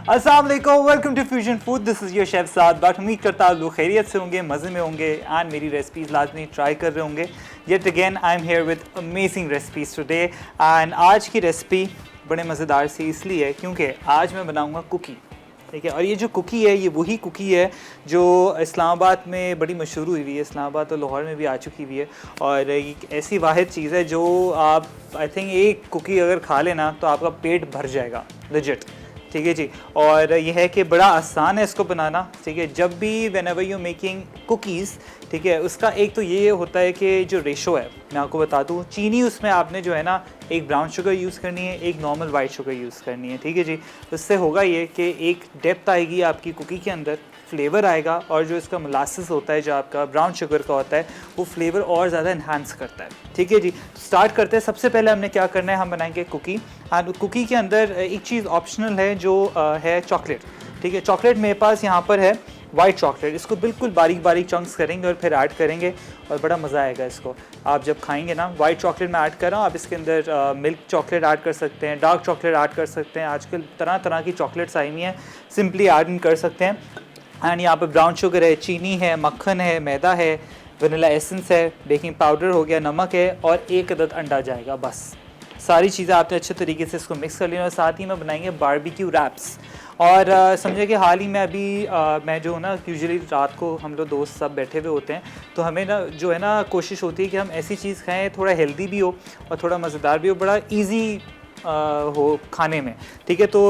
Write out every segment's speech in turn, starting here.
अस्सलाम वालेकुम, welcome to fusion food. This is your chef Saad Butt. उम्मीद करता हूँ लोग खैरियत से होंगे, मज़े में होंगे एंड मेरी रेसिपीज़ लाजमी ट्राई कर रहे होंगे। Yet again I am here with amazing recipes today and आज की रेसिपी बड़े मज़ेदार सी इसलिए है क्योंकि आज मैं बनाऊँगा कुकी। ठीक है, और ये जो कुकी है ये वही कुकी है जो इस्लामाबाद में बड़ी मशहूर हुई हुई है। इस्लामाबाद और लाहौर में भी आ चुकी हुई है और एक ऐसी वाहिद चीज़ है जो आप आई थिंक एक कुकी अगर खा लेना तो आपका पेट भर जाएगा लेजिट। ठीक है जी, और यह है कि बड़ा आसान है इसको बनाना। ठीक है, जब भी when ever you making cookies, ठीक है, उसका एक तो ये होता है कि जो रेशो है मैं आपको बता दूँ, चीनी उसमें आपने जो है ना एक ब्राउन शुगर यूज़ करनी है, एक नॉर्मल वाइट शुगर यूज़ करनी है। ठीक है जी, उससे होगा ये कि एक डेप्थ आएगी आपकी कुकी के अंदर, फ्लेवर आएगा और जो इसका मोलासेस होता है जो आपका ब्राउन शुगर का होता है वो फ्लेवर और ज़्यादा इन्हांस करता है। ठीक है जी, स्टार्ट करते हैं। सबसे पहले हमने क्या करना है, हम बनाएंगे कुकी एंड कुकी के अंदर एक चीज़ ऑप्शनल है जो है चॉकलेट। ठीक है, चॉकलेट मेरे पास यहाँ पर है वाइट चॉकलेट। इसको बिल्कुल बारीक बारीक चंक्स करेंगे और फिर ऐड करेंगे और बड़ा मज़ा आएगा इसको आप जब खाएंगे ना। वाइट चॉकलेट मैं ऐड कर रहा हूँ, आप इसके अंदर मिल्क चॉकलेट ऐड कर सकते हैं, डार्क चॉकलेट ऐड कर सकते हैं। आजकल तरह तरह की चॉकलेट्स आई हुई हैं, सिंपली ऐड कर सकते हैं। एंड यहाँ पर ब्राउन शुगर है, चीनी है, मक्खन है, मैदा है, वनीला एसेंस है, बेकिंग पाउडर हो गया, नमक है और एक अदद अंडा जाएगा। बस सारी चीज़ें आपने अच्छे तरीके से इसको मिक्स कर लेना और साथ ही में बनाएंगे बारबेक्यू रैप्स। और समझे कि हाल ही में अभी मैं जो हूँ ना, यूजुअली रात को हम लोग दोस्त सब बैठे हुए होते हैं तो हमें ना जो है ना कोशिश होती है कि हम ऐसी चीज़ खाएँ थोड़ा हेल्दी भी हो और थोड़ा मज़ेदार भी हो, बड़ा ईजी हो खाने में। ठीक है, तो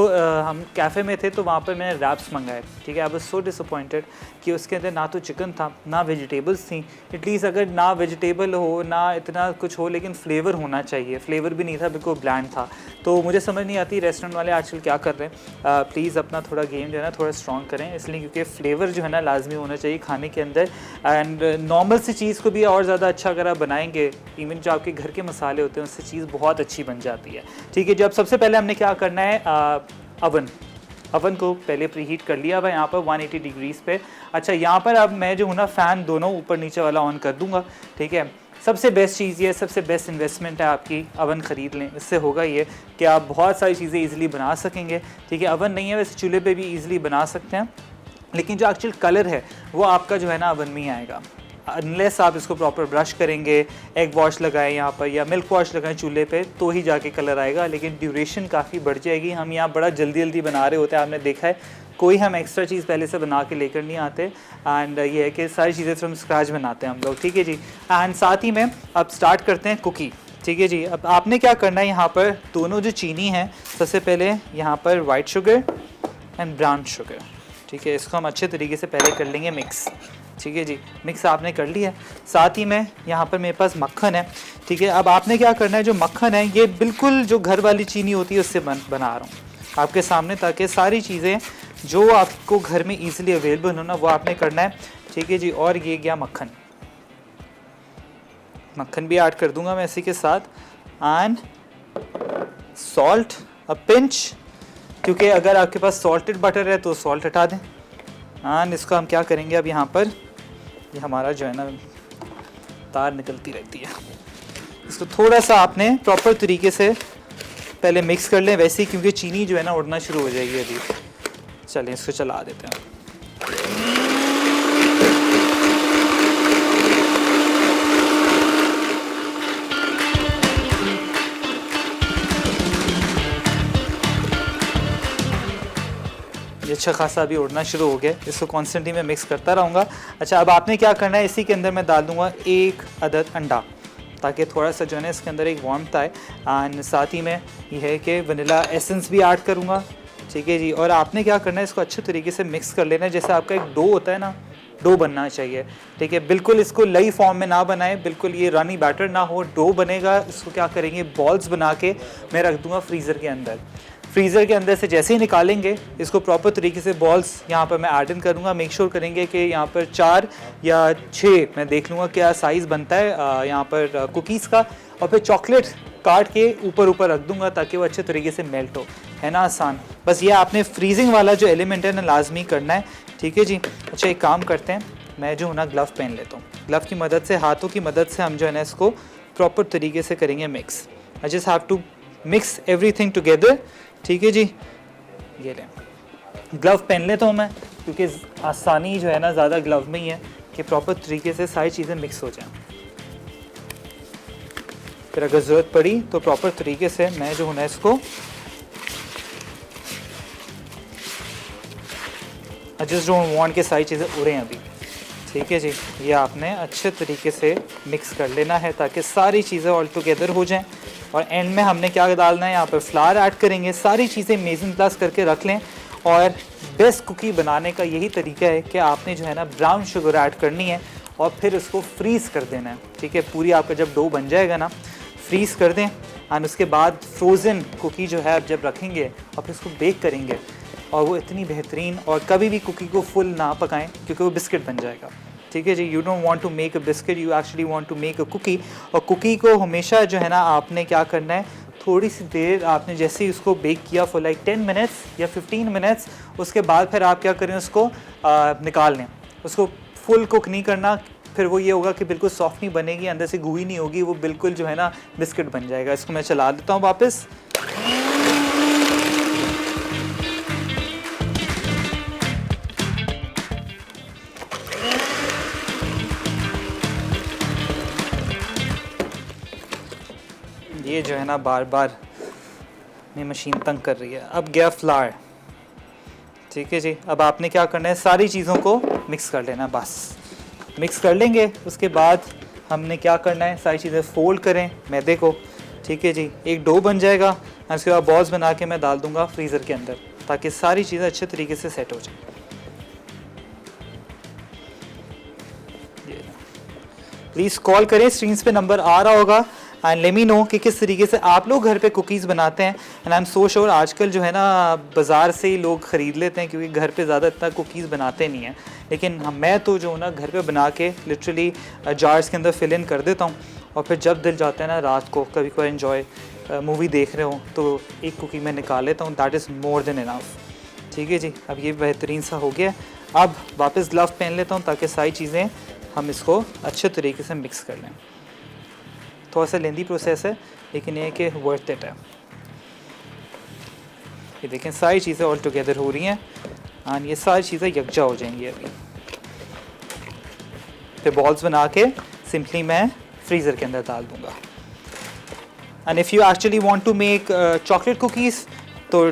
हम कैफ़े में थे तो वहाँ पर मैंने रैप्स मंगाए। ठीक है, आई वाज सो डिसअपॉइंटेड कि उसके अंदर ना तो चिकन था ना वेजिटेबल्स थी। एटलीस्ट अगर ना वेजिटेबल हो ना इतना कुछ हो लेकिन फ्लेवर होना चाहिए, फ्लेवर भी नहीं था, बिल्कुल ब्लैंड था। तो मुझे समझ नहीं आती रेस्टोरेंट वाले आजकल क्या कर रहे हैं। प्लीज़ अपना थोड़ा गेम जो है ना थोड़ा स्ट्रॉन्ग करें, इसलिए क्योंकि फ्लेवर जो है ना लाजमी होना चाहिए खाने के अंदर। एंड नॉर्मल सी चीज़ को भी और ज़्यादा अच्छा अगर आप बनाएंगे, इवन जो आपके घर के मसाले होते हैं उससे चीज़ बहुत अच्छी बन जाती है। ठीक है, जब सबसे पहले हमने क्या करना है, अवन को पहले प्रीहीट कर लिया हुआ यहाँ पर 180 डिग्रीज़ पे। अच्छा, यहाँ पर अब मैं जो हूँ ना फ़ैन दोनों ऊपर नीचे वाला ऑन कर दूँगा। ठीक है, सबसे बेस्ट चीज़ ये, सबसे बेस्ट इन्वेस्टमेंट है आपकी, अवन ख़रीद लें। इससे होगा ये कि आप बहुत सारी चीज़ें ईज़िली बना सकेंगे। ठीक है, अवन नहीं है वैसे चूल्हे पे भी ईज़िली बना सकते हैं, लेकिन जो एक्चुअल कलर है वो आपका जो है ना अवन में ही आएगा अनलेस आप इसको प्रॉपर ब्रश करेंगे, एग वॉश लगाएं यहाँ पर या मिल्क वॉश लगाएं चूल्हे पे तो ही जाके कलर आएगा, लेकिन ड्यूरेशन काफ़ी बढ़ जाएगी। हम यहाँ बड़ा जल्दी जल्दी बना रहे होते हैं, आपने देखा है, कोई हम एक्स्ट्रा चीज़ पहले से बना के लेकर नहीं आते एंड ये है कि सारी चीज़ें फ्रॉम स्क्रैच बनाते हैं हम लोग। ठीक है जी, एंड साथ ही में अब स्टार्ट करते हैं कुकी। ठीक है जी, अब आपने क्या करना है, यहाँ पर दोनों जो चीनी है, सबसे पहले यहाँ पर white sugar and brown sugar. ठीक है, इसको हम अच्छे तरीके से पहले कर लेंगे मिक्स। ठीक है जी, मिक्स आपने कर लिया है। साथ ही में यहाँ पर मेरे पास मक्खन है। ठीक है, अब आपने क्या करना है, जो मक्खन है ये बिल्कुल जो घर वाली चीनी होती है उससे बना रहा हूँ आपके सामने, ताकि सारी चीज़ें जो आपको घर में ईजिली अवेलेबल हो ना वो आपने करना है। ठीक है जी, और ये गया मक्खन, मक्खन भी ऐड कर दूंगा मैं इसी के साथ। एंड सॉल्ट अ पिंच, क्योंकि अगर आपके पास सॉल्टेड बटर है तो सॉल्ट हटा दें। एंड इसको हम क्या करेंगे, अब यहाँ पर ये हमारा जो है ना तार निकलती रहती है, इसको थोड़ा सा आपने प्रॉपर तरीके से पहले मिक्स कर लें, वैसे ही क्योंकि चीनी जो है ना उड़ना शुरू हो जाएगी अभी। चलिए इसको चला देते हैं। ये अच्छा खासा अभी उड़ना शुरू हो गया, इसको कॉन्स्टेंटली मैं मिक्स करता रहूँगा। अच्छा, अब आपने क्या करना है, इसी के अंदर मैं डाल दूँगा एक अदद अंडा, ताकि थोड़ा सा जो है ना इसके अंदर एक वार्मथ आए। एंड साथ ही में ये है कि वनीला एसेंस भी ऐड करूँगा। ठीक है जी, और आपने क्या करना है, इसको अच्छे तरीके से मिक्स कर लेना है, जैसे आपका एक डो होता है ना, डो बनना चाहिए। ठीक है, बिल्कुल इसको लई फॉर्म में ना बनाएं, बिल्कुल ये रनी बैटर ना हो, डो बनेगा। इसको क्या करेंगे, बॉल्स बना के मैं रख दूँगा फ्रीज़र के अंदर। फ्रीज़र के अंदर से जैसे ही निकालेंगे इसको प्रॉपर तरीके से बॉल्स यहाँ पर मैं ऐड इन करूँगा। मेक श्योर करेंगे कि यहाँ पर 4 या 6 मैं देख लूँगा क्या साइज़ बनता है यहाँ पर कुकीज़ का, और फिर चॉकलेट काट के ऊपर ऊपर रख दूँगा ताकि वो अच्छे तरीके से मेल्ट हो। है ना आसान, बस ये आपने फ्रीजिंग वाला जो एलिमेंट है ना लाजमी करना है। ठीक है जी, अच्छा एक काम करते हैं, मैं जो हूँ ना ग्लव पहन लेता हूँ, ग्लव की मदद से, हाथों की मदद से हम जो है ना इसको प्रॉपर तरीके से करेंगे mix. I just have to mix everything together. ठीक है जी, ये लें। ग्लव पहन लेता हूँ मैं, क्योंकि आसानी जो है ना ज़्यादा ग्लव में ही है कि प्रॉपर तरीके से सारी चीज़ें मिक्स हो जाएं। फिर अगर ज़रूरत पड़ी तो प्रॉपर तरीके से मैं जो हूँ ना इसको आई जस्ट डोंट वांट के सारी चीज़ें उड़ें अभी। ठीक है जी, ये आपने अच्छे तरीके से मिक्स कर लेना है ताकि सारी चीज़ें ऑल टुगेदर हो जाएं। और एंड में हमने क्या डालना है, यहाँ पर फ्लावर ऐड करेंगे। सारी चीज़ें मेजन प्लस करके रख लें। और बेस्ट कुकी बनाने का यही तरीका है कि आपने जो है ना ब्राउन शुगर ऐड करनी है और फिर उसको फ्रीज़ कर देना है। ठीक है, पूरी आपका जब डो बन जाएगा ना, फ्रीज़ कर दें। एंड उसके बाद फ्रोज़न कुकी जो है आप जब रखेंगे और फिर उसको बेक करेंगे, और वो इतनी बेहतरीन, और कभी भी कुकी को फुल ना पकाएं क्योंकि वो बिस्किट बन जाएगा। ठीक है जी, you don't want to make a biscuit, you actually want to make a cookie. और कुकी को हमेशा जो है ना आपने क्या करना है, थोड़ी सी देर आपने जैसे ही उसको बेक किया फॉर लाइक 10 मिनट्स या 15 मिनट्स, उसके बाद फिर आप क्या करें, उसको निकाल लें। उसको फुल कुक नहीं करना, फिर वो ये होगा कि बिल्कुल सॉफ्ट नहीं बनेगी, अंदर से गूई नहीं होगी, वो बिल्कुल जो है ना बिस्किट बन जाएगा। इसको मैं चला देता हूँ वापस। ये जो है ना बार बार अपनी मशीन तंग कर रही है। अब गया फ्लावर। ठीक है जी, अब आपने क्या करना है, सारी चीज़ों को मिक्स कर लेना। बस मिक्स कर लेंगे, उसके बाद हमने क्या करना है, सारी चीज़ें फोल्ड करें मैदे को। ठीक है जी, एक डो बन जाएगा। उसके बाद बॉल्स बना के मैं डाल दूंगा फ्रीज़र के अंदर ताकि सारी चीज़ें अच्छे तरीके से सेट हो जाए। प्लीज़ कॉल करें, स्क्रीन पे नंबर आ रहा होगा, एंड लेट मी नो कि किस तरीके से आप लोग घर पे कुकीज़ बनाते हैं। And I am so sure आजकल जो है ना बाज़ार से ही लोग ख़रीद लेते हैं क्योंकि घर पे ज़्यादा इतना कुकीज़ बनाते नहीं हैं। लेकिन मैं तो जो ना घर पे बना के लिटरली जार्स के अंदर फिल इन कर देता हूँ, और फिर जब दिल जाता है ना रात को कभी कोई एंजॉय मूवी देख रहे हो तो एक कुकी मैं निकाल लेता हूँ। That is more than enough. ठीक है जी, अब ये बेहतरीन सा हो गया। अब वापस ग्लव पहन लेता हूँ ताकि सारी चीज़ें हम इसको अच्छे तरीके से मिक्स कर लें। थोड़ा सा लेंदी प्रोसेस है लेकिन ये कि वर्थ इट है। ये देखें सारी चीज़ें ऑल टुगेदर हो रही हैं एंड ये सारी चीज़ें यकजा हो जाएंगी। अभी फिर बॉल्स बना के सिंपली मैं फ्रीज़र के अंदर डाल दूँगा। And if you actually want to make chocolate cookies तो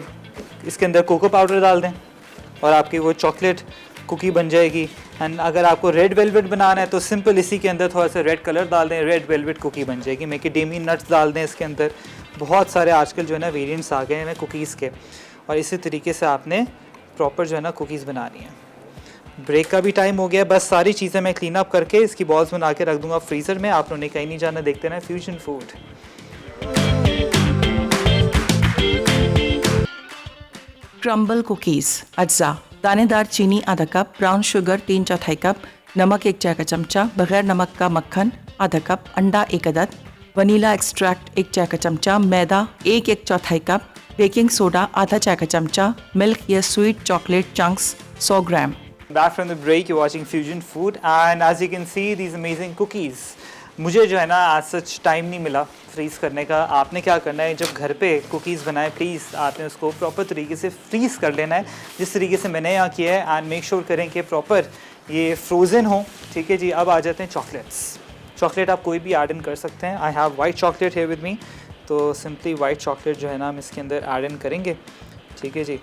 इसके अंदर कोको पाउडर डाल दें और आपकी वो चॉकलेट कुकी बन जाएगी। एंड अगर आपको रेड वेलवेट बनाना है तो सिंपल इसी के अंदर थोड़ा सा रेड कलर डाल दें, रेड वेलवेट कुकी बन जाएगी। मैकेडेमिया नट्स डाल दें इसके अंदर। बहुत सारे आजकल जो है ना वेरिएंट्स आ गए हैं कुकीज़ के, और इसी तरीके से आपने प्रॉपर जो है ना कुकीज़ बनानी है। ब्रेक का भी टाइम हो गया, बस सारी चीज़ें मैं क्लीन अप करके इसकी बॉल्स बना के रख दूँगा फ्रीज़र में। आप लोगों ने कहीं नहीं जाना, देखते ना फ्यूजन फूड। क्रम्बल कुकीज़ अज्जा, दानेदार चीनी आधा कप, ब्राउन शुगर 3/4 कप, नमक 1 चाय का चमचा, बगैर नमक का मक्खन आधा कप, अंडा 1 अदद, वनीला एक्सट्रैक्ट 1 चाय का चमचा, मैदा 1/4 कप, बेकिंग सोडा आधा चाय का चमचा, मिल्क या sweet chocolate chunks 100 gram. Back from the break, you're watching Fusion Food, and as you can see these amazing cookies. मुझे जो है ना आज सच टाइम नहीं मिला फ्रीज़ करने का। आपने क्या करना है, जब घर पे कुकीज़ बनाए प्लीज़ आपने उसको प्रॉपर तरीके से फ्रीज़ कर लेना है जिस तरीके से मैंने यहाँ किया है। एंड मेक श्योर करें कि प्रॉपर ये फ्रोज़न हो। ठीक है जी, अब आ जाते हैं चॉकलेट्स। चॉकलेट आप कोई भी ऐड इन कर सकते हैं। आई हैव वाइट चॉकलेट है विद मी, तो सिंपली वाइट चॉकलेट जो है ना हम इसके अंदर ऐड इन करेंगे। ठीक है जी,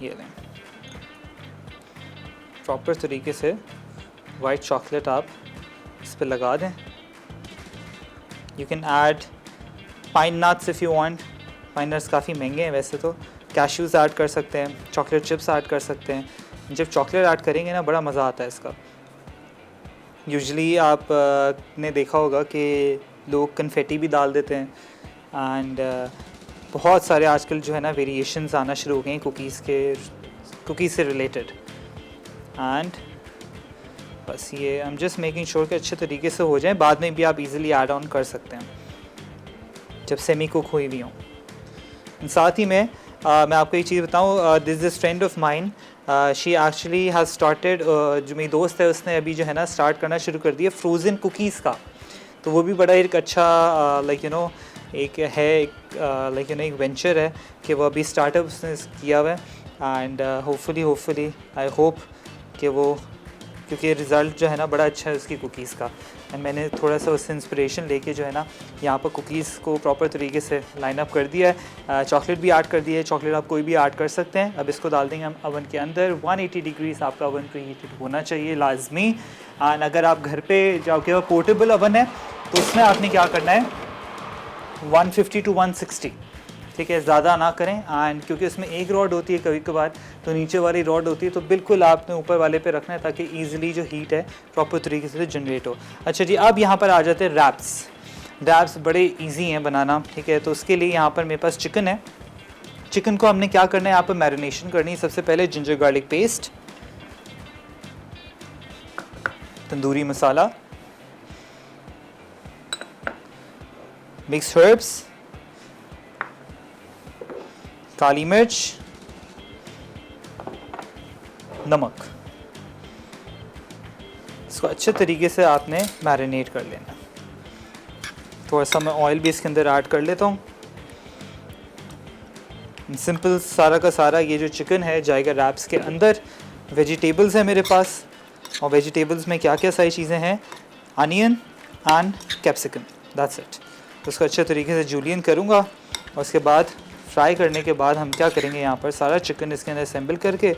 ये लें प्रॉपर तरीके से वाइट चॉकलेट आप इस पर लगा दें। You can add pine nuts if you want. Pine nuts काफ़ी महंगे हैं वैसे तो। कैश्यूज़ ऐड कर सकते हैं, चॉकलेट चिप्स ऐड कर सकते हैं। जब चॉकलेट ऐड करेंगे ना बड़ा मज़ा आता है इसका। यूजुअली आप ने देखा होगा कि लोग कन्फेटी भी डाल देते हैं। एंड बहुत सारे आजकल जो है ना वेरिएशंस आना शुरू हो गए हैं कुकीज़ से रिलेटेड। एंड बस ये I am just making sure कि अच्छे तरीके से हो जाए। बाद में भी आप इजीली ऐड ऑन कर सकते हैं जब सेमी कुक हुई भी हों। साथ ही में मैं आपको एक चीज़ बताऊँ, this friend of mine, she actually has started, जो मेरी दोस्त है उसने अभी जो है ना स्टार्ट करना शुरू कर दिया फ्रोज़न कुकीज़ का। तो वो भी बड़ा एक अच्छा लाइक यू नो एक है, एक लाइक यू नो एक वेंचर है कि वो अभी स्टार्टअप उसने किया हुआ है। एंड होपफुली आई होप कि वो, क्योंकि रिज़ल्ट जो है ना बड़ा अच्छा है उसकी कुकीज़ का, एंड मैंने थोड़ा सा उससे इंस्पिरेशन लेके जो है ना यहाँ पर कुकीज़ को प्रॉपर तरीके से लाइन अप कर दिया है। चॉकलेट भी ऐड कर दिया है, चॉकलेट आप कोई भी ऐड कर सकते हैं। अब इसको डाल देंगे हम अवन के अंदर। 180 डिग्रीज आपका अवन प्री हीटेड होना चाहिए लाजमी। एंड अगर आप घर पे जो आपके पास पोर्टेबल अवन है तो उसमें आपने क्या करना है 150 to 160, ठीक है, ज़्यादा ना करें। एंड क्योंकि उसमें एक रॉड होती है कभी कभार तो नीचे वाली रॉड होती है, तो बिल्कुल आपने ऊपर वाले पे रखना है ताकि ईजिली जो हीट है प्रॉपर तरीके से जनरेट हो। अच्छा जी, अब यहाँ पर आ जाते हैं रैप्स। रैप्स बड़े इजी हैं बनाना, ठीक है। तो उसके लिए यहाँ पर मेरे पास चिकन है। चिकन को हमने क्या करना है, यहाँ पर मैरिनेशन करनी है। सबसे पहले ginger garlic paste, tandoori masala, mix herbs, काली मिर्च, नमक, इसको अच्छे तरीके से आपने मैरिनेट कर लेना। थोड़ा सा मैं ऑयल भी इसके अंदर ऐड कर लेता हूँ। सिंपल सारा का सारा ये जो चिकन है जाएगा रैप्स के अंदर। वेजिटेबल्स है मेरे पास, और वेजिटेबल्स में क्या क्या सारी चीज़ें हैं, onion and capsicum, that's it. तो उसको अच्छे तरीके से जूलियन करूँगा, और उसके बाद फ्राई करने के बाद हम क्या करेंगे, यहाँ पर सारा चिकन इसके अंदर असेंबल करके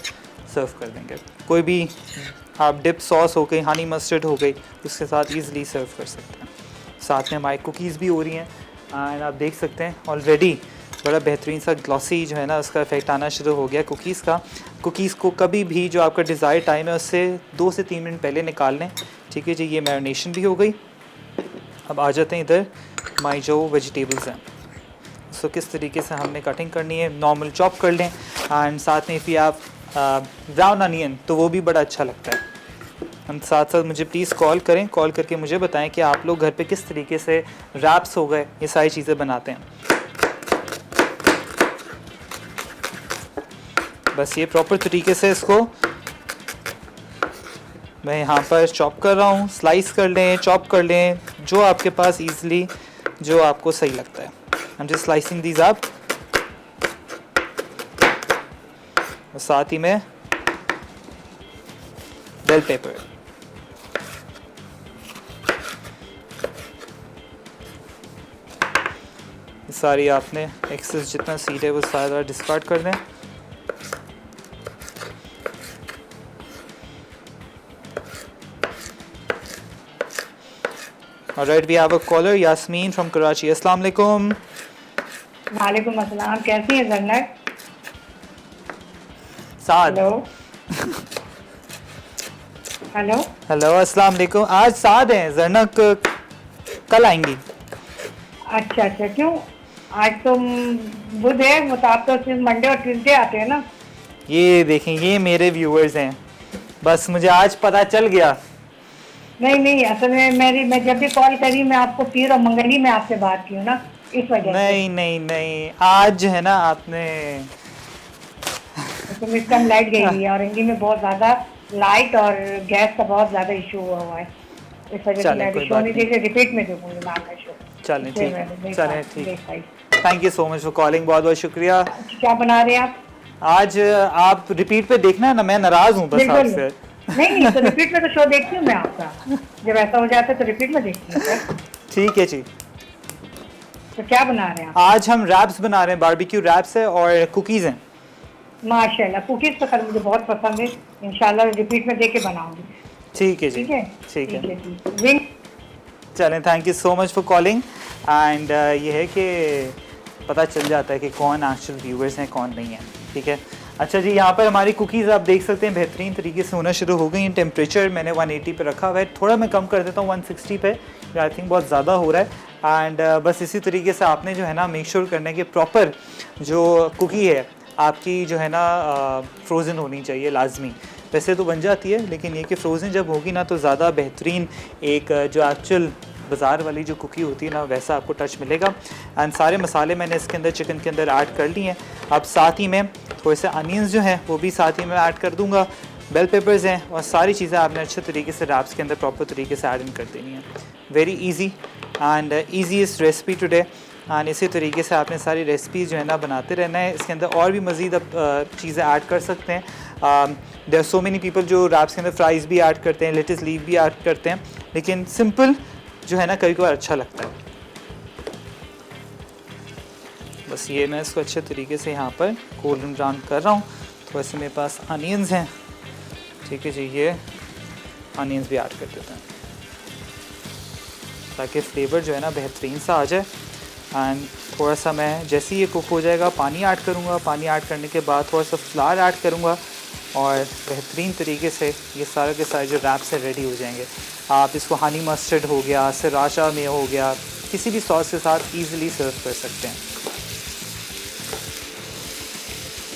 सर्व कर देंगे। कोई भी आप डिप सॉस हो गई, हनी मस्टर्ड हो गई, उसके साथ ईज़िली सर्व कर सकते हैं। साथ में हमारी कुकीज़ भी हो रही हैं, एंड आप देख सकते हैं ऑलरेडी बड़ा बेहतरीन सा ग्लॉसी जो है ना उसका इफेक्ट आना शुरू हो गया कुकीज़ का। कुकीज़ को कभी भी जो आपका डिज़ायर टाइम है उससे 2 से 3 मिनट पहले निकाल लें, ठीक है जी। ये मैरिनेशन भी हो गई। अब आ जाते हैं इधर हमारी जो वेजिटेबल्स हैं, उसको किस तरीके से हमने कटिंग करनी है। नॉर्मल चॉप कर लें, एंड साथ में फिर आप ब्राउन अनियन तो वो भी बड़ा अच्छा लगता है। हम साथ साथ मुझे प्लीज़ कॉल करें, कॉल करके मुझे बताएं कि आप लोग घर पे किस तरीके से रैप्स हो गए ये सारी चीज़ें बनाते हैं। बस ये प्रॉपर तरीके से इसको मैं यहाँ पर चॉप कर रहा हूँ। स्लाइस कर लें, चॉप कर लें, जो आपके पास ईज़िली जो आपको सही लगता है। I'm just slicing these up। और साथ ही में बेल पेपर, सारी आपने एक्सेस जितना सीड है वो सारा डिस्कार्ड कर दें। Alright, we have a caller, Yasmin from Karachi. Assalamu alaikum. वालेकुम अस्सलाम, कैसी है जन्नत? साद। हेलो हेलो हेलो, अस्सलाम वालेकुम। आज साद हैं, जरनक कल आएंगी। अच्छा अच्छा, क्यों? आज तो बुध है, वो तो आप तो सिर्फ मंडे और ट्यूसडे आते हैं ना। ये देखें, ये मेरे व्यूअर्स हैं, बस मुझे आज पता चल गया। नहीं नहीं, असल में मैं जब भी कॉल करी मैं आपको पीर और मंगली में आपसे बात की हूँ ना, इस वजह नहीं नहीं नहीं, आज है ना आपने से इस टाइम लाइट गई हुई है और इंडी में बहुत ज़्यादा लाइट और गैस का बहुत ज़्यादा इशू हुआ है, इस वजह से चलें, मैं कोई शो बात नहीं नहीं। देखे, रिपीट में देखूंगी मैं आपका शो। चलें इसलिए ठीक, मैंने नहीं चलें कहा, ठीक। देख पाई। Thank you so much for calling, बहुत बहुत शुक्रिया। अच्छा, क्या बना रहे हैं आप? आज आप रिपीट पे देखना है ना, मैं नाराज़ हूँ बस बिल्कुल आपसे। नहीं, तो रिपीट में तो शो देखती हूँ मैं आपका, जब ऐसा हो जाता है तो रिपीट में देखती हूँ सर। ठीक है जी। तो क्या बना रहे हैं आप? आज हम रैप्स बना रहे हैं, बारबेक्यू रैप्स है और कुकीज़ हैं। माशाल्लाह, कुकीज़ तो खैर मुझे बहुत पसंद है, इंशाल्लाह रिपीट में देख के बनाऊंगी। ठीक है जी, ठीक है ठीक है। जी। विंग चलें, thank you so much for calling. And ये है कि पता चल जाता है कि कौन एक्चुअल व्यूअर्स हैं, कौन नहीं है, ठीक है। अच्छा जी, यहाँ पर हमारी कुकीज़ आप देख सकते हैं बेहतरीन तरीके से होना शुरू हो गई हैं। टेम्परेचर मैंने 180 पे रखा हुआ है, थोड़ा मैं कम कर देता हूँ 160 पे, आई थिंक बहुत ज़्यादा हो रहा है। एंड बस इसी तरीके से आपने जो है ना मेक श्योर करना है कि प्रॉपर जो कुकी है आपकी जो है ना फ्रोज़न होनी चाहिए लाजमी। वैसे तो बन जाती है, लेकिन ये कि फ्रोज़न जब होगी ना तो ज़्यादा बेहतरीन एक जो एक्चुअल बाज़ार वाली जो कुकी होती है ना वैसा आपको टच मिलेगा। एंड सारे मसाले मैंने इसके अंदर चिकन के अंदर ऐड कर लिए हैं। अब साथ ही में थोड़े से अनियंस जो हैं वो भी साथ ही में ऐड कर दूंगा, बेल पेपर्स हैं, और सारी चीज़ें आपने अच्छे तरीके से रैप्स के अंदर प्रॉपर तरीके से ऐड इन कर देनी है। Very easy and easiest recipe today. And इसी तरीके से आपने सारी रेसिपी जो है ना बनाते रहना है। इसके अंदर और भी मज़ीद आप चीज़ें ऐड कर सकते हैं। There are so many people जो रैप्स के अंदर फ्राइज़ भी ऐड करते हैं, लेट्स लीफ भी ऐड करते हैं, लेकिन सिंपल जो है ना कभी कभार अच्छा लगता है। बस ये मैं इसको अच्छे तरीके से यहाँ पर गोल्डन ब्राउन कर रहा हूँ। तो वैसे मेरे पास अनियंस हैं, ठीक है जी, ये अनियंस भी ऐड कर देते हैं ताकि फ्लेवर जो है ना बेहतरीन सा आ जाए। एंड थोड़ा सा मैं जैसे ही ये कुक हो जाएगा पानी ऐड करूँगा। पानी ऐड करने के बाद थोड़ा सा फ्लावर ऐड करूँगा और बेहतरीन तरीके से ये सारे के सारे जो रैप्स है रेडी हो जाएंगे। आप इसको हनी मस्टर्ड हो गया, सराशा में हो गया, किसी भी सॉस के साथ ईज़िली सर्व कर सकते हैं।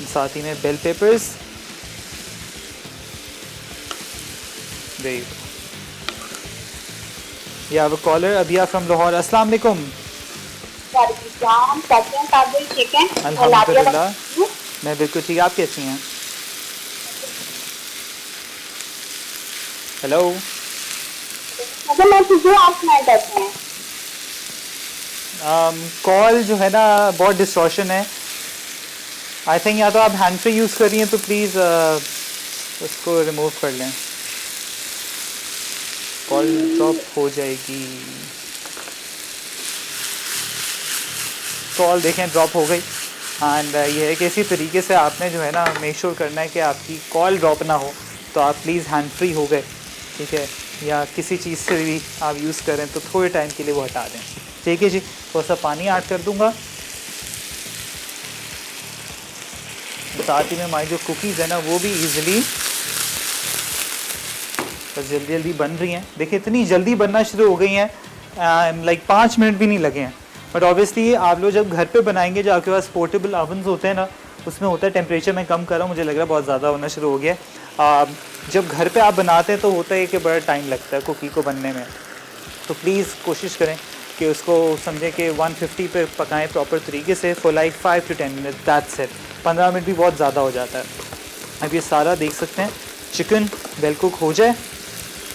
साथ ही में बेल पेपर्स, ये अब कॉलर अबिया फ्रॉम लाहौर। अस्सलाम वालेकुम। अल्हम्दुलिल्लाह, मैं बिल्कुल ठीक। आप कैसी हैं? हेलो, कॉल जो है ना बहुत डिस्टॉर्शन है। आई थिंक या तो आप हैंड फ्री यूज़ कर रही हैं तो प्लीज़ उसको रिमूव कर लें, कॉल ड्रॉप हो जाएगी। कॉल देखें ड्रॉप हो गई। एंड ये है कि इसी तरीके से आपने जो है ना मेक श्योर करना है कि आपकी कॉल ड्रॉप ना हो। तो आप प्लीज़ हैंड फ्री हो गए, ठीक है, या किसी चीज़ से भी आप यूज़ करें तो थोड़े टाइम के लिए वो हटा दें, ठीक है जी। थोड़ा सा पानी ऐड कर दूँगा। साथ ही में हमारी जो कुकीज़ है ना वो भी ईज़िली बस जल्दी जल्दी बन रही हैं। देखिए इतनी जल्दी बनना शुरू हो गई हैं, लाइक 5 मिनट भी नहीं लगे हैं। बट ऑब्वियसली आप लोग जब घर पे बनाएंगे, जो आपके पास पोर्टेबल ओवन्स होते हैं ना, उसमें होता है टेम्परेचर मैं कम कर रहा हूँ, मुझे लग रहा है बहुत ज़्यादा होना शुरू हो गया है। जब घर पे आप बनाते हैं तो होता है कि बड़ा टाइम लगता है कुकी को बनने में। तो प्लीज़ कोशिश करें कि उसको समझें कि 150 पे पकाएं प्रॉपर तरीके से for like 5 to 10 minute, that's it. 15 minute भी बहुत ज़्यादा हो जाता है। अब ये सारा देख सकते हैं चिकन वेल कुक हो जाए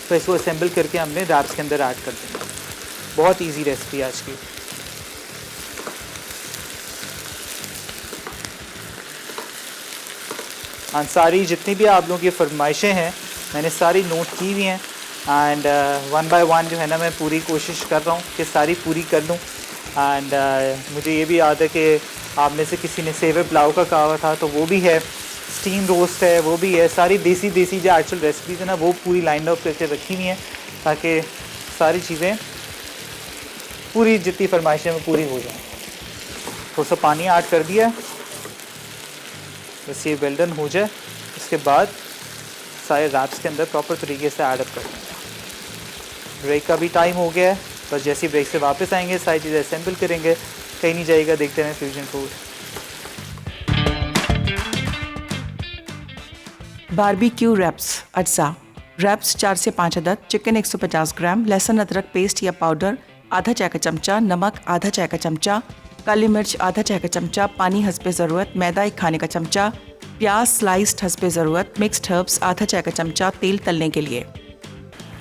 तो इसको असेंबल करके हमने रैप्स के अंदर ऐड कर देंगे। बहुत इजी रेसिपी आज की। हाँ, सारी जितनी भी आप लोगों की फरमाइशें हैं मैंने सारी नोट की हुई हैं। एंड 1 by 1 जो है ना मैं पूरी कोशिश कर रहा हूँ कि सारी पूरी कर लूँ। एंड मुझे ये भी याद है कि आप में से किसी ने सेवर पुलाव का कहा था, तो वो भी है, स्टीम रोस्ट है वो भी है। सारी देसी जो एक्चुअल रेसिपीज़ है ना वो पूरी लाइन अप करके रखी हुई हैं ताकि सारी चीज़ें पूरी जितनी फरमाइशें में पूरी हो जाएं। थोड़ा सा पानी ऐड कर दिया, बस ये वेल डन हो जाए। उसके बाद सारे रैप्स के अंदर प्रॉपर तरीके से ऐड अप कर देंगे। ब्रेक का भी टाइम हो गया है, बस जैसे ब्रेक से वापस आएंगे सारी चीज़ें असेंबल करेंगे। कहीं नहीं जाएगा, देखते रहें फ्यूजन फूड। बारबेक्यू रैप्स अज्जा। रैप्स 4 से 5 अदद, चिकन 150 ग्राम, लहसुन अदरक पेस्ट या पाउडर आधा चाय का चमचा, नमक आधा चाय का चमचा, काली मिर्च आधा चाय का चमचा, पानी हस्बे ज़रूरत, मैदा 1 खाने का चमचा, प्याज स्लाइस्ड हस्बे ज़रूरत, मिक्स्ड हर्ब्स आधा चाय का चमचा, तेल तलने के लिए।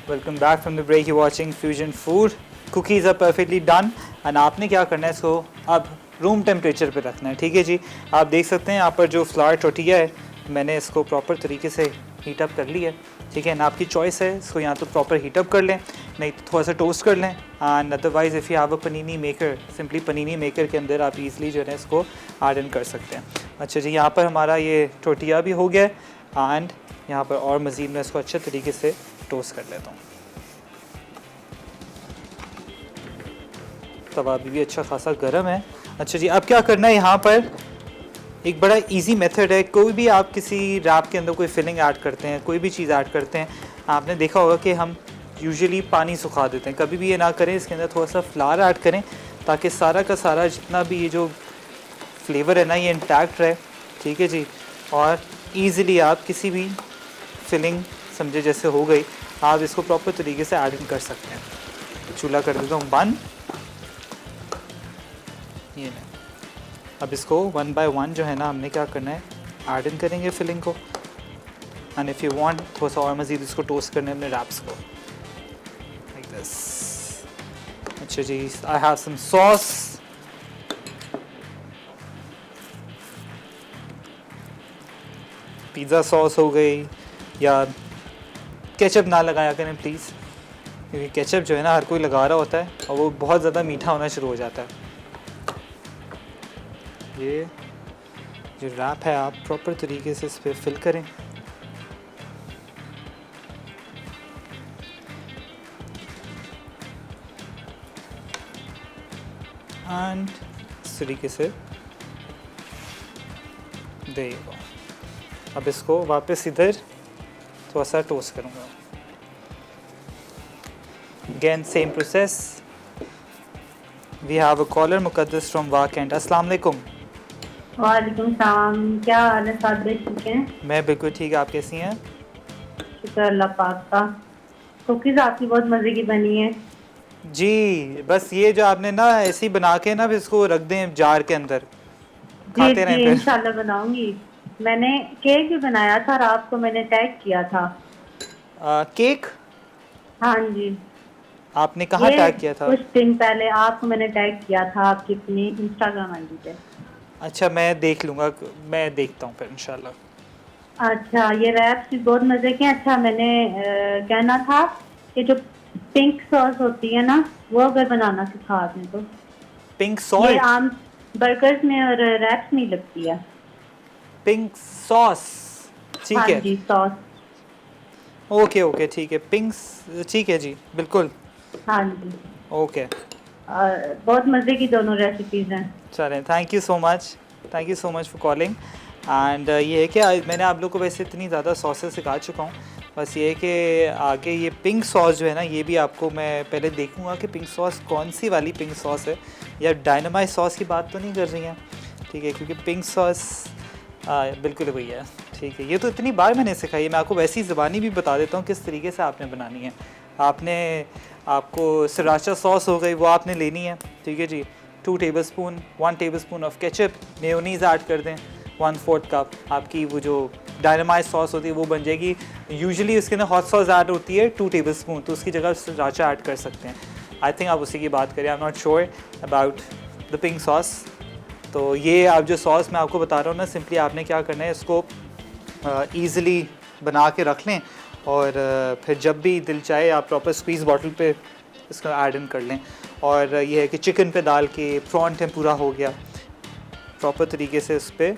Welcome back from the break, you watching fusion food. Cookies are perfectly done and आपने क्या करना है, इसको अब रूम टेम्परेचर पे रखना है, ठीक है जी। आप देख सकते हैं यहाँ पर जो फ्लावर टोटिया है मैंने इसको प्रॉपर तरीके से हीट अप कर लिया है, ठीक है ना। आपकी चॉइस है, इसको यहाँ तो प्रॉपर हीट अप कर लें, नहीं तो थोड़ा सा टोस्ट कर लें। And otherwise if you have a panini maker, simply panini maker के अंदर आप इजीली जो है इसको ऐड इन कर सकते हैं। अच्छा जी, यहाँ पर हमारा ये टोटिया भी हो गया है एंड यहाँ पर और मज़ीद मैं इसको अच्छे तरीके से टोस्ट कर लेता हूँ। तवा भी अच्छा खासा गर्म है। अच्छा जी, अब क्या करना है, यहाँ पर एक बड़ा इजी मेथड है। कोई भी आप किसी रैप के अंदर कोई फिलिंग ऐड करते हैं, कोई भी चीज़ ऐड करते हैं, आपने देखा होगा कि हम यूजुअली पानी सुखा देते हैं। कभी भी ये ना करें, इसके अंदर थोड़ा सा फ्लावर ऐड करें ताकि सारा का सारा जितना भी ये जो फ्लेवर है ना ये इंटैक्ट रहे, ठीक है जी। और ईज़िली आप किसी भी फिलिंग समझे जैसे हो गई, आप इसको प्रॉपर तरीके से ऐड इन कर सकते हैं। चूल्हा कर देता हूँ बंद। ये नहीं, अब इसको 1 by 1 जो है ना हमने क्या करना है, ऐड इन करेंगे फिलिंग को। एंड इफ़ यू वांट थोड़ा सा और मज़ीद इसको टोस्ट करने अपने रैप्स को, लाइक दिस। अच्छा जी, I have some sauce pizza sauce हो गई, या केचप ना लगाया करें प्लीज़, क्योंकि केचप जो है ना हर कोई लगा रहा होता है और वो बहुत ज़्यादा मीठा होना शुरू हो जाता है। ये जो रैप है आप प्रॉपर तरीके से इस पर फिल करें। एंड इस तरीके से दे दो। अब इसको वापस इधर थोड़ा सा टोस्ट करूँगा। Again same process. We have a caller मुकद्दस from वाकैंड। अस्सलाम वालेकुम। वालेकुम सलाम, क्या हाल है साद भाई, ठीक हैं? मैं बिल्कुल ठीक, आप कैसी हैं? शुक्र अल्लाह पाक का। कुकीज़ आपकी बहुत मज़े की बनी है। जी, बस ये जो आपने ना ऐसे ही बना के ना फिर इसको रख दें जार के अंदर, जी खाते जी रहें फिर। इंशाल्लाह बनाऊंगी। मैंने केक भी बनाया था और आपको मैंने टैग किया था। केक हाँ जी, आपने कहाँ ये टैग किया था? कुछ दिन पहले आपको मैंने टैग किया था आपकी अपनी इंस्टाग्राम आईडी पे। अच्छा, मैं देख लूँगा, मैं देखता हूँ फिर इंशाल्लाह। अच्छा, ये रैप्स भी बहुत मज़े के हैं। अच्छा, मैंने कहना था कि जो पिंक सॉस होती है ना, वो अगर बनाना सिखा दें तो। पिंक ये सॉल्ट, आम बर्गर्स में और रैप्स में लगती है। पिंक सॉस, ठीक हाँ है। जी, सॉस। ओके ओके, ठीक है, पिंक, ठीक है जी, बिल्कुल। हाँ जी, ओके, बहुत मज़े की दोनों रेसिपीज़ हैं। चलें, thank you so much for calling. And ये है कि मैंने आप लोग को वैसे इतनी ज़्यादा सॉसेस सिखा चुका हूँ, बस ये है कि आगे ये पिंक सॉस जो है ना, ये भी आपको मैं पहले देखूँगा कि पिंक सॉस कौन सी वाली पिंक सॉस है, या डायनामाइट सॉस की बात तो नहीं कर रही हैं, ठीक है, क्योंकि पिंक सॉस बिल्कुल वही है, ठीक है। ये तो इतनी बार मैंने सिखाई है, मैं आपको वैसी ज़बानी भी बता देता हूँ किस तरीके से आपने बनानी है। आपको सराचा सॉस हो गई, वो आपने लेनी है, ठीक है जी। 1 tablespoon of ketchup, mayonnaise add कर दें 1/4 कप। आपकी वो जो डायनामाइट सॉस होती है वो बन जाएगी। यूजुअली उसके अंदर हॉट सॉस ऐड होती है 2 टेबलस्पून, तो उसकी जगह सराचा ऐड कर सकते हैं। आई थिंक आप उसी की बात करें, I am not sure about the pink sauce. तो ये आप जो सॉस मैं आपको बता रहा हूँ ना, सिंपली आपने क्या करना है, इसको ईज़िली बना के रख लें और फिर जब भी दिल चाहे आप प्रॉपर स्क्वीज़ बॉटल पे इसका ऐड इन कर लें। और ये है कि चिकन पे डाल के प्रॉन टेम्पुरा हो गया, प्रॉपर तरीके से उस पर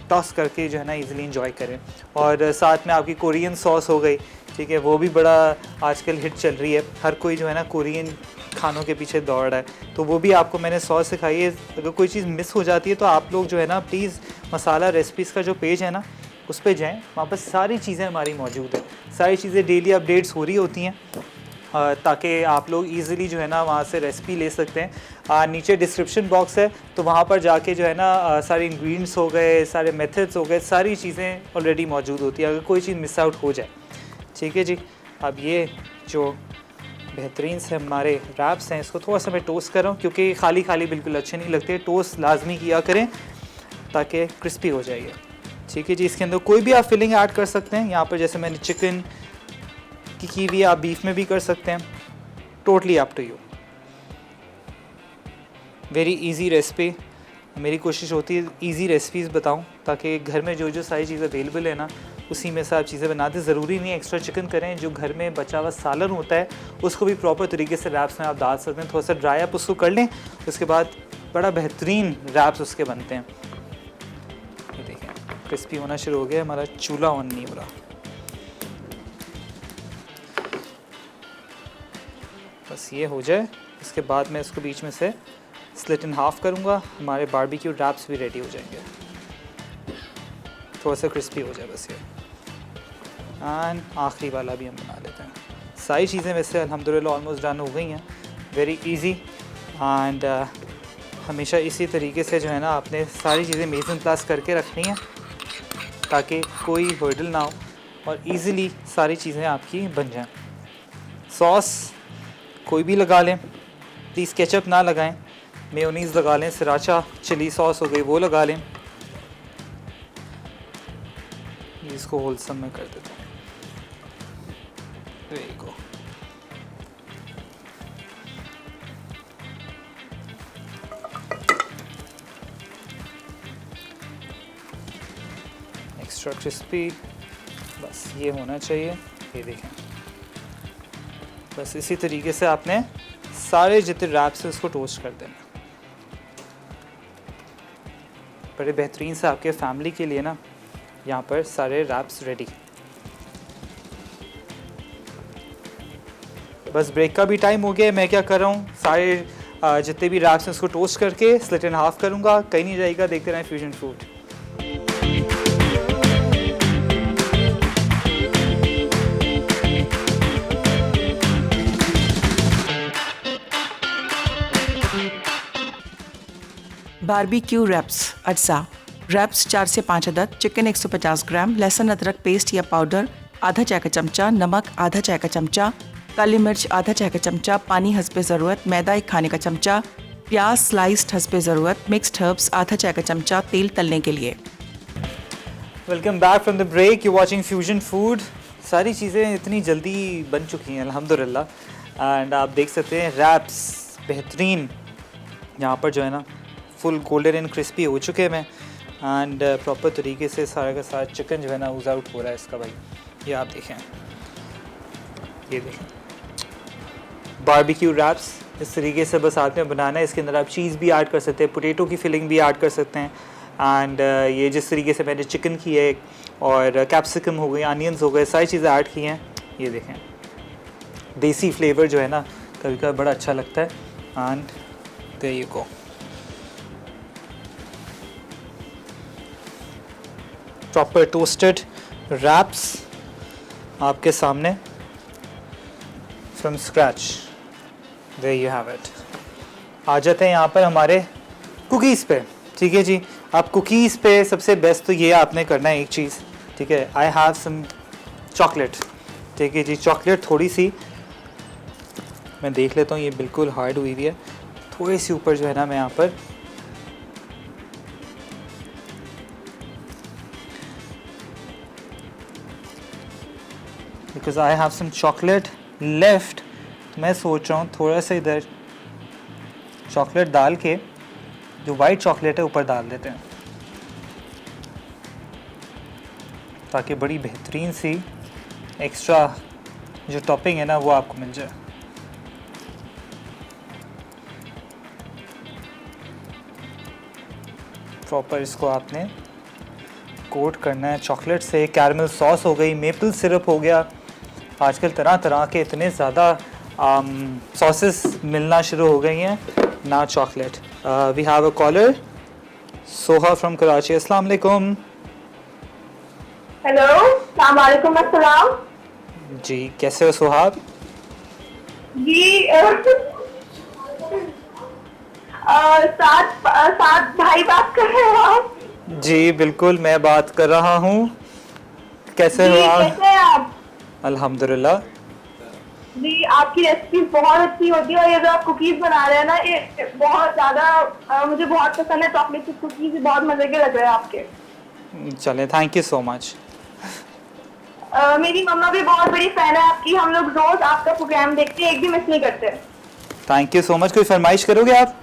टॉस करके जो है ना ईज़िली इंजॉय करें। और साथ में आपकी कोरियन सॉस हो गई, ठीक है, वो भी बड़ा आजकल हिट चल रही है, हर कोई जो है ना कोरियन खानों के पीछे दौड़ रहा है, तो वो भी आपको मैंने सॉस सिखाई है। अगर कोई चीज़ मिस हो जाती है तो आप लोग जो है ना प्लीज़ मसाला रेसिपीज़ का जो पेज है ना उस पर जाएँ, वहाँ पर सारी चीज़ें हमारी मौजूद है, सारी चीज़ें डेली अपडेट्स हो रही होती हैं, ताकि आप लोग इजीली जो है ना वहाँ से रेसिपी ले सकते हैं। नीचे डिस्क्रिप्शन बॉक्स है, तो वहाँ पर जाके जो है ना सारे इंग्रेडिएंट्स हो गए, सारे मेथड्स हो गए, सारी चीज़ें ऑलरेडी मौजूद होती है अगर कोई चीज़ मिस आउट हो जाए, ठीक है जी। अब ये जो बेहतरीन से हमारे रैप्स हैं, इसको थोड़ा सा मैं टोस्ट कर रहा हूँ, क्योंकि खाली खाली बिल्कुल अच्छे नहीं लगते, टोस्ट लाजमी किया करें ताकि क्रिस्पी हो जाएगा, ठीक है जी। इसके अंदर कोई भी आप फिलिंग ऐड कर सकते हैं, यहाँ पर जैसे मैंने चिकन की हुई, आप बीफ में भी कर सकते हैं, totally up to you. Very easy recipe, मेरी कोशिश होती है इजी रेसिपीज़ बताऊं, ताकि घर में जो जो सारी चीज़ें अवेलेबल है ना उसी में से आप चीज़ें बनाते। ज़रूरी नहीं एक्स्ट्रा चिकन करें, जो घर में बचा हुआ सालन होता है उसको भी प्रॉपर तरीके से रैप्स में आप डाल सकते हैं। थोड़ा सा ड्राई आप उसको कर लें, उसके बाद बड़ा बेहतरीन रैप्स उसके बनते हैं। ये देखें क्रिस्पी होना शुरू हो गया, हमारा चूल्हा ऑन नहीं हो रहा। बस ये हो जाए, इसके बाद मैं इसको बीच में से स्लिट इन हाफ करूँगा, हमारे बारबेक्यू रैप्स भी रेडी हो जाएंगे, थोड़ा सा क्रिस्पी हो जाए बस ये। एंड आखिरी वाला भी हम बना लेते हैं। सारी चीज़ें वैसे अल्हम्दुलिल्लाह ऑलमोस्ट डन हो गई हैं, वेरी इजी। एंड हमेशा इसी तरीके से जो है ना आपने सारी चीज़ें मेज़न प्लस करके रखनी है ताकि कोई हर्डल ना हो और इजीली सारी चीज़ें आपकी बन जाएं। सॉस कोई भी लगा लें, प्लीज़ केचप ना लगाएं, मेयोनीज़ लगा लें, सराचा चिली सॉस हो गई वो लगा लें। इसको होलसम में कर देता हूँ। There you go. Extra crispy, बस ये होना चाहिए। ये देखें, बस इसी तरीके से आपने सारे जितने रैप्स हैं उसको टोस्ट कर देना। बड़े बेहतरीन से आपके फैमिली के लिए ना यहाँ पर सारे रैप्स रेडी। बस ब्रेक का भी टाइम हो गया। मैं क्या कर रहा हूँ, सारे जितने भी रैप्स हैं उसको टोस्ट करके स्लिट इन हाफ करूँगा। कहीं नहीं जाएगा, देखते रहें फ्यूजन फूड। बारबेक्यू रैप्स अज्जा। रैप्स 4 से 5 अदद, चिकन 150 ग्राम, लहसुन अदरक पेस्ट या पाउडर आधा चाय का चमचा, नमक आधा चाय का चमचा, काली मिर्च आधा चाय का चमचा, पानी हस्बे ज़रूरत, मैदा 1 खाने का चमचा, प्याज स्लाइस्ड हस्बे ज़रूरत, मिक्स्ड हर्ब्स आधा चाय का चमचा, तेल तलने के लिए। Welcome back from the break, you watching fusion food. सारी चीज़ें इतनी जल्दी बन चुकी हैं अल्हम्दुलिल्लाह। एंड आप देख सकते हैं रैप्स बेहतरीन यहाँ पर जो है ना फुल गोल्डन एंड क्रिस्पी हो चुके हैं। एंड प्रॉपर तरीके से सारा का सारा चिकन जो है ना यूज़ आउट हो रहा है इसका भाई। ये आप देखें, ये देखें बारबेक्यू रैप्स इस तरीके से बस आपने बनाना है। इसके अंदर आप चीज़ भी ऐड कर सकते हैं, पोटैटो की फिलिंग भी ऐड कर सकते हैं। एंड ये जिस तरीके से मैंने चिकन की है और कैप्सिकम हो गई, अनियंस हो गए, सारी चीज़ें ऐड की हैं। ये देखें देसी फ्लेवर जो है ना कभी कभी बड़ा अच्छा लगता है। And there you go, proper toasted wraps आपके सामने from scratch. There you have it. आ जाते हैं यहाँ पर हमारे कुकीज़ पे। ठीक है जी, आप कुकीज़ पे सबसे बेस्ट तो ये आपने करना है एक चीज़, ठीक है। I have some chocolate. ठीक है जी, चॉकलेट थोड़ी सी मैं देख लेता हूँ, ये बिल्कुल हार्ड हुई हुई है। थोड़ी सी ऊपर जो है ना मैं यहाँ पर because I have some chocolate left, तो मैं सोच रहा हूँ थोड़ा सा इधर चॉकलेट डाल के जो वाइट चॉकलेट है ऊपर डाल देते हैं, ताकि बड़ी बेहतरीन सी एक्स्ट्रा जो टॉपिंग है ना वो आपको मिल जाए। प्रॉपर इसको आपने कोट करना है चॉकलेट से। कैरमल सॉस हो गई, मेपल सिरप हो गया। आजकल तरह तरह के इतने ज़्यादा सॉसेस मिलना शुरू हो गई हैं ना chocolate. We have a caller, Soha from Karachi. अस्सलाम वालेकुम। हेलो, अस्सलाम वालेकुम। अस्सलाम जी, कैसे हो सोहाब? जी। साथ भाई बात कर रहे हो आप? जी बिल्कुल, मैं बात कर रहा हूँ। कैसे हो आप? कैसे हैं आप? अल्हम्दुलिल्लाह। जी, आपकी रेसिपी बहुत अच्छी होती है और ये जो आप कुकीज बना रहे हैं ना, ये बहुत ज़्यादा मुझे बहुत पसंद है। चॉकलेट चिप कुकीज बहुत मजे के लग रहे हैं आपके। चलें, थैंक यू सो मच। मेरी मम्मा भी बहुत बड़ी फैन है आपकी। हम लोग रोज आपका प्रोग्राम देखते हैं, एक भी मिस नहीं करते। Thank you so much. कोई फरमाइश करोगे आप?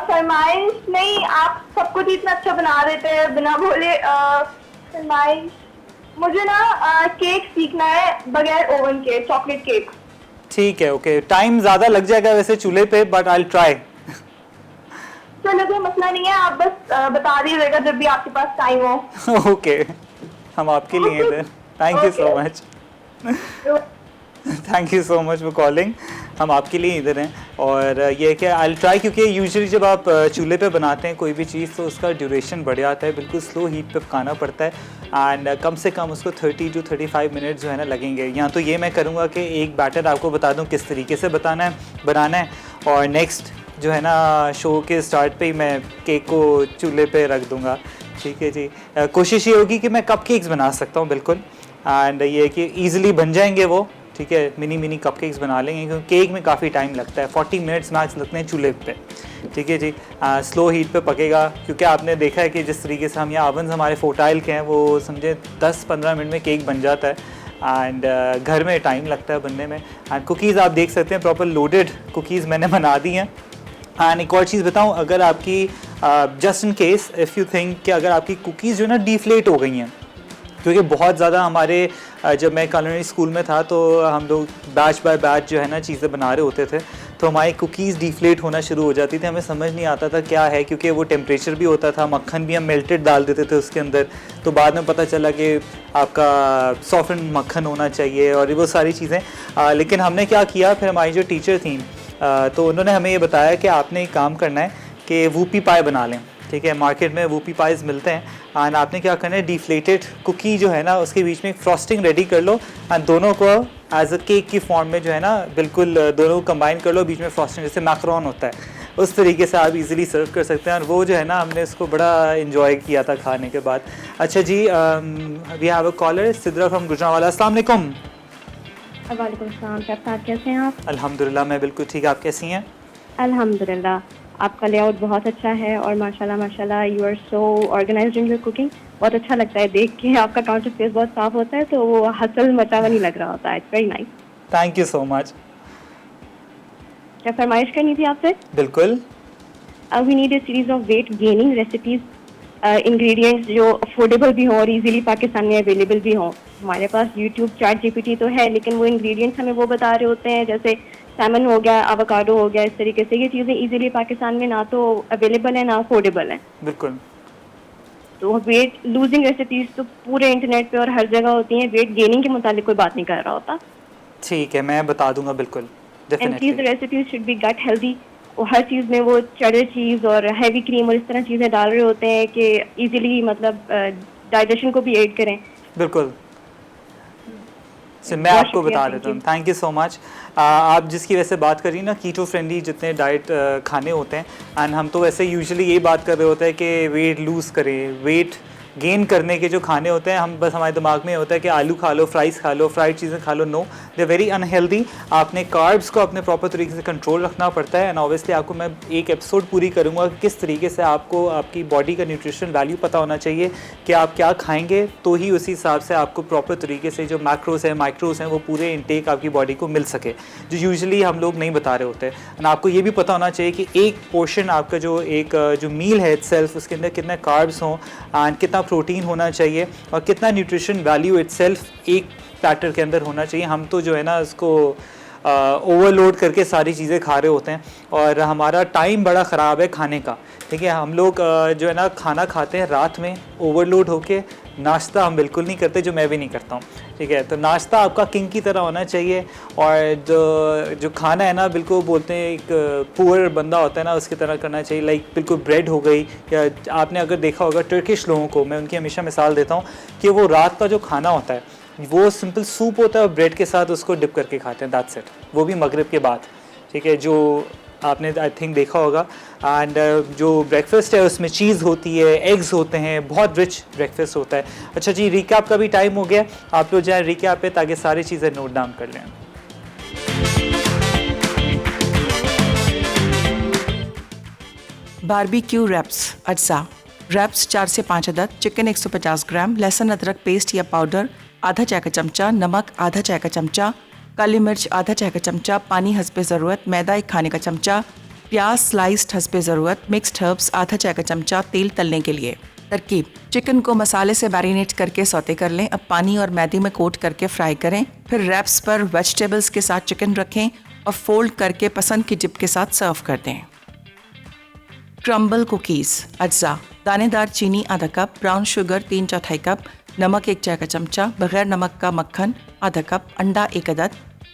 फरमाइश नहीं, आप सब कुछ इतना अच्छा बना देते हैं बिना बोले। फरमाइश, मुझे ना केक सीखना है बगैर ओवन के, चॉकलेट केक। ठीक है, ओके। टाइम ज़्यादा लग जाएगा वैसे चूल्हे पे, बट आई विल ट्राई। चलो, कोई मसला नहीं है, आप बस बता दीजिएगा जब भी आपके पास टाइम हो। ओके, हम आपके लिए इधर। Thank you so much. Thank you so much for calling. हम आपके लिए इधर हैं। और ये कि आई ट्राई, क्योंकि यूजुअली जब आप चूल्हे पे बनाते हैं कोई भी चीज़ तो उसका ड्यूरेशन बढ़ जाता है, बिल्कुल स्लो हीट पे पकाना पड़ता है। एंड कम से कम उसको 30 to 35 मिनट जो है ना लगेंगे। यहाँ तो ये मैं करूँगा कि एक बैटर आपको बता दूँ किस तरीके से बनाना है, और नेक्स्ट जो है ना शो के स्टार्ट पे ही मैं केक को चूल्हे पे रख दूँगा। ठीक है जी। कोशिश ये होगी कि मैं कपकेक्स बना सकता हूँ बिल्कुल। एंड ये कि ईज़िली बन जाएंगे वो। ठीक है, मिनी कपकेक्स बना लेंगे, क्योंकि केक में काफ़ी टाइम लगता है। 40 मिनट्स मैक्स लगते हैं चूल्हे पे। ठीक है जी। स्लो हीट पे पकेगा, क्योंकि आपने देखा है कि जिस तरीके से हम यहाँ ओवन्स हमारे फोर्टाइल के हैं, वो समझे 10-15 मिनट में केक बन जाता है। एंड घर में टाइम लगता है बनने में। एंड कुकीज़ आप देख सकते हैं प्रॉपर लोडेड कुकीज़ मैंने बना दी हैं। एंड एक और चीज़ बताऊं, अगर आपकी just in case if you think कि अगर आपकी कुकीज़ जो है ना डिफ्लेट हो गई हैं, क्योंकि बहुत ज़्यादा हमारे जब मैं culinary स्कूल में था तो हम लोग बैच बाय बैच जो है ना चीज़ें बना रहे होते थे, तो हमारी कुकीज़ डिफ्लेट होना शुरू हो जाती थी, हमें समझ नहीं आता था क्या है, क्योंकि वो टेम्परेचर भी होता था, मक्खन भी हम मेल्टेड डाल देते थे उसके अंदर, तो बाद में पता चला कि आपका सॉफ्टन मक्खन होना चाहिए और वो सारी चीज़ें। लेकिन हमने क्या किया, फिर हमारी जो टीचर थी तो उन्होंने हमें ये बताया कि आपने एक काम करना है कि वूपी पाई बना लें, ठीक है, मार्केट में वूपी पाइज़ मिलते हैं, एंड आपने क्या करना है, डिफ्लेटेड कुकी जो है ना उसके बीच में एक फ्रॉस्टिंग रेडी कर लो एंड दोनों को एज अ केक की फॉर्म में जो है ना बिल्कुल दोनों को कंबाइन कर लो, बीच में फ्रॉस्टिंग जैसे मैकरोन होता है उस तरीके से आप इजीली सर्व कर सकते हैं, और वो जो है ना हमने इसको बड़ा इन्जॉय किया था खाने के बाद। अच्छा जी, we have a caller, Sidra from Gujranwala. अस्सलाम वालेकुम। वालेकुम सलाम, कैसे हैं आप? अल्हम्दुलिल्लाह, मैं बिल्कुल ठीक, आप कैसी हैं? अल्हम्दुलिल्लाह, आपका लेआउट बहुत अच्छा है और माशाल्लाह you are so organised in your cooking. बहुत अच्छा लगता है देख के, आपका काउंटर स्पेस बहुत साफ होता है तो वो हसल मचा हुआ नहीं लग रहा होता है। It's very nice. Thank you so much. क्या फरमाइश करनी थी आपसे? बिल्कुल। We need a series of weight gaining recipes, ingredients जो अफोर्डेबल भी हों और इजीली पाकिस्तान में अवेलेबल भी हों। हमारे पास यूट्यूब चैट जीपीटी तो है, लेकिन वो इंग्रेडिएंट्स हमें वो बता रहे होते हैं, जैसे सैमन हो गया, एवोकाडो हो गया, इस तरीके से ये चीज़ें इजीली पाकिस्तान में ना तो अवेलेबल है ना अफोर्डेबल है। बिल्कुल। तो वेट लूजिंग रेसिपीज तो पूरे इंटरनेट पे और हर जगह होती हैं, वेट गेनिंग के मुतालिक कोई बात नहीं कर रहा होता। ठीक है, मैं बता दूंगा बिल्कुल, and please recipes should be gut healthy. और हर चीज़ में वो चेडर चीज़ और हैवी क्रीम और इस तरह चीज़ें डाल रहे होते हैं कि इजीली मतलब डाइजेशन को भी एड करें। बिल्कुल। मैं आपको बता देता हूँ, थैंक यू सो मच। आप जिसकी वैसे बात करिए ना, कीटो फ्रेंडली जितने डाइट खाने होते हैं, एंड हम तो वैसे यूजुअली यही बात कर रहे होते हैं कि वेट लूज़ करें, वेट गेन करने के जो खाने होते हैं, हम बस हमारे दिमाग में होता है कि आलू खा लो, फ्राइज़ खा लो, फ्राइड चीज़ें खा लो। No, they very unhealthy. आपने कार्ब्स को अपने प्रॉपर तरीके से कंट्रोल रखना पड़ता है, एंड ऑब्वियसली आपको मैं एक एपिसोड पूरी करूँगा किस तरीके से आपको आपकी बॉडी का न्यूट्रिशन वैल्यू पता होना चाहिए कि आप क्या खाएंगे, तो ही उसी हिसाब से आपको प्रॉपर तरीके से जो मैक्रोस हैं, माइक्रोस हैं, वो पूरे इनटेक आपकी बॉडी को मिल सके, जो यूजुअली हम लोग नहीं बता रहे होते। एंड आपको ये भी पता होना चाहिए कि एक पोर्शन आपका जो मील है इटसेल्फ, उसके अंदर कितने कार्ब्स हों एंड कितना प्रोटीन होना चाहिए और कितना न्यूट्रिशन वैल्यू इटसेल्फ एक प्लेटर के अंदर होना चाहिए। हम तो जो है ना उसको ओवरलोड करके सारी चीज़ें खा रहे होते हैं और हमारा टाइम बड़ा ख़राब है खाने का, ठीक है। हम लोग जो है ना खाना खाते हैं रात में ओवरलोड होके, नाश्ता हम बिल्कुल नहीं करते, जो मैं भी नहीं करता हूँ, ठीक है। तो नाश्ता आपका किंग की तरह होना चाहिए, और जो खाना है ना बिल्कुल बोलते हैं एक पुअर बंदा होता है ना उसकी तरह करना चाहिए। लाइक बिल्कुल ब्रेड हो गई, या आपने अगर देखा होगा टर्किश लोगों को, मैं उनकी हमेशा मिसाल देता हूँ कि वो रात का जो खाना होता है वो सिंपल सूप होता है और ब्रेड के साथ उसको डिप करके खाते हैं, दैट्स इट, वो भी मगरिब के बाद, ठीक है, जो आपने आई थिंक देखा होगा। एंड जो ब्रेकफास्ट है उसमें चीज़ होती है, एग्स होते हैं, बहुत रिच ब्रेकफास्ट होता है। अच्छा जी, रिकैप का भी टाइम हो गया, आप लोग जाए रिकैप पे ताकि सारी चीज़ें नोट डाउन कर लें। बारबेक्यू रैप्स अज्जा। रैप्स 4 से 5 अदद, चिकन 150 ग्राम, लहसुन अदरक पेस्ट या पाउडर आधा चाय का चमचा, नमक आधा चाय का चमचा, काली मिर्च आधा चाय का चमचा, पानी हस्बे ज़रूरत, मैदा 1 खाने का चमचा, प्याज स्लाइस्ड हस्बे ज़रूरत, मिक्स्ड हर्ब्स आधा चाय का चमचा, तेल तलने के लिए। तरकीब: चिकन को मसाले से मैरिनेट करके सौते कर लें, अब पानी और मैदे में कोट करके फ्राई करें, फिर रैप्स पर वेजिटेबल्स के साथ चिकन रखें और फोल्ड करके पसंद की डिप के साथ सर्व कर दें। क्रम्बल कुकीज़ अज्जा। दानेदार चीनी आधा कप, ब्राउन शुगर 3/4 कप, नमक 1 चाय का चमचा, बगैर नमक का मक्खन आधा कप, अंडा 1 अदद,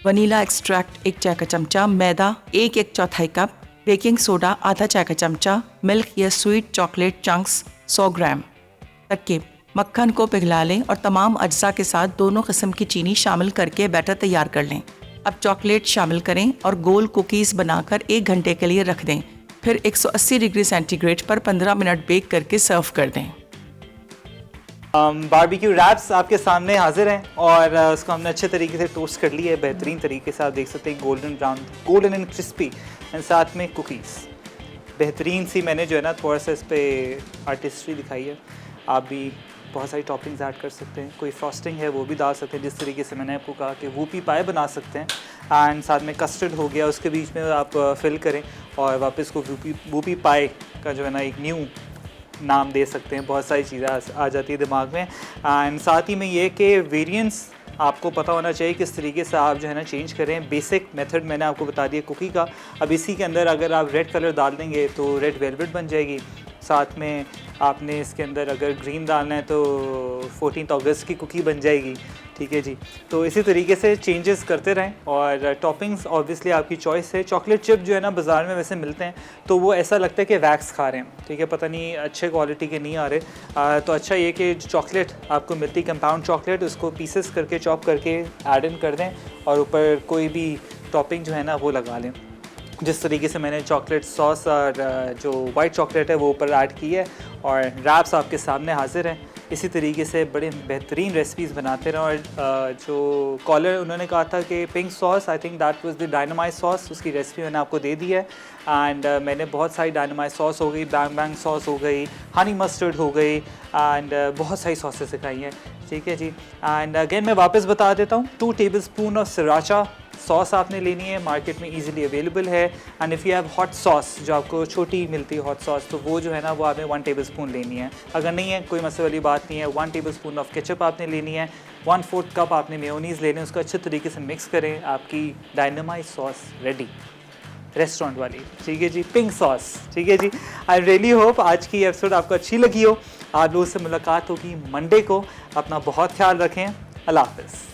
वनीला एक्सट्रैक्ट 1 चाय का चमचा, मैदा 1/4 कप, बेकिंग सोडा आधा चाय का चमचा, मिल्क या स्वीट चॉकलेट चंक्स 100 ग्राम। तरकीब: मक्खन को पिघला लें और तमाम अज्जा के साथ दोनों किस्म की चीनी शामिल करके बैटर तैयार कर लें। अब चॉकलेट शामिल करें और गोल कुकीज़ बनाकर 1 घंटे के लिए रख दें, फिर 180 डिग्री सेंटीग्रेड पर 15 मिनट बेक करके सर्व कर दें। बारबेक्यू रैप्स आपके सामने हाजिर हैं और उसको हमने अच्छे तरीके से टोस्ट कर लिया है, बेहतरीन तरीके से, आप देख सकते हैं golden brown, golden and crispy, and साथ में कुकीज़ बेहतरीन सी। मैंने जो है ना थोड़ा सा इस पर आर्टिस्ट्री दिखाई है, आप भी बहुत सारी टॉपिंग्स ऐड कर सकते हैं, कोई फ्रॉस्टिंग है वो भी डाल सकते हैं, जिस तरीके से मैंने आपको कहा कि वूपी पाई बना सकते हैं, एंड साथ में कस्टर्ड हो गया उसके बीच में आप फिल करें और वापस को वूपी पाई का जो है ना एक न्यू नाम दे सकते हैं, बहुत सारी चीज़ें आ जाती है दिमाग में। एंड साथ ही में ये कि वेरिएंट्स आपको पता होना चाहिए किस तरीके से आप जो है ना चेंज करें। बेसिक मेथड मैंने आपको बता दिया कुकी का। अब इसी के अंदर अगर आप रेड कलर डाल देंगे तो रेड वेलवेट बन जाएगी। साथ में आपने इसके अंदर अगर ग्रीन डालना है तो 14 अगस्त की कुकी बन जाएगी। ठीक है जी, तो इसी तरीके से चेंजेस करते रहें। और टॉपिंग्स ऑब्वियसली आपकी चॉइस है। चॉकलेट चिप जो है ना बाज़ार में वैसे मिलते हैं तो वो ऐसा लगता है कि वैक्स खा रहे हैं, ठीक है, पता नहीं अच्छे क्वालिटी के नहीं आ रहे। तो अच्छा ये कि चॉकलेट आपको मिलती कंपाउंड चॉकलेट, उसको पीसेस करके चॉप करके ऐड इन कर दें और ऊपर कोई भी टॉपिंग जो है ना वो लगा लें। जिस तरीके से मैंने चॉकलेट सॉस और जो वाइट चॉकलेट है वो ऊपर ऐड की है और रैप्स आपके सामने हाजिर हैं। इसी तरीके से बड़े बेहतरीन रेसिपीज़ बनाते रहें। और जो कॉलर उन्होंने कहा था कि pink sauce, I think that was the dynamite sauce, उसकी रेसिपी मैंने आपको दे दी है। एंड मैंने बहुत सारी डायनामाइट सॉस हो गई, बैंग बैंग सॉस हो गई, हनी मस्टर्ड हो गई एंड बहुत सारी सॉसेस सिखाई हैं। ठीक है जी। एंड अगेन मैं वापस बता देता हूँ, 2 टेबलस्पून ऑफ सराचा सॉस आपने लेनी है, मार्केट में इजीली अवेलेबल है। And if you have hot sauce जो आपको छोटी मिलती है हॉट सॉस, तो वो जो है ना वो आपने 1 टेबलस्पून लेनी है। अगर नहीं है कोई मसले वाली बात नहीं है, 1 टेबलस्पून ऑफ केचप आपने लेनी है, 1/4 कप आपने मेयोनीज़ लेनी है, उसको अच्छे तरीके से मिक्स करें, आपकी डायनामाइट सॉस रेडी, रेस्टोरेंट वाली। ठीक है जी, पिंक सॉस। ठीक है जी। आई रियली होप आज की एपिसोड आपको अच्छी लगी हो। आप लोगों से मुलाकात होगी मंडे को। अपना बहुत ख्याल रखें। अल्लाह हाफ़िज़।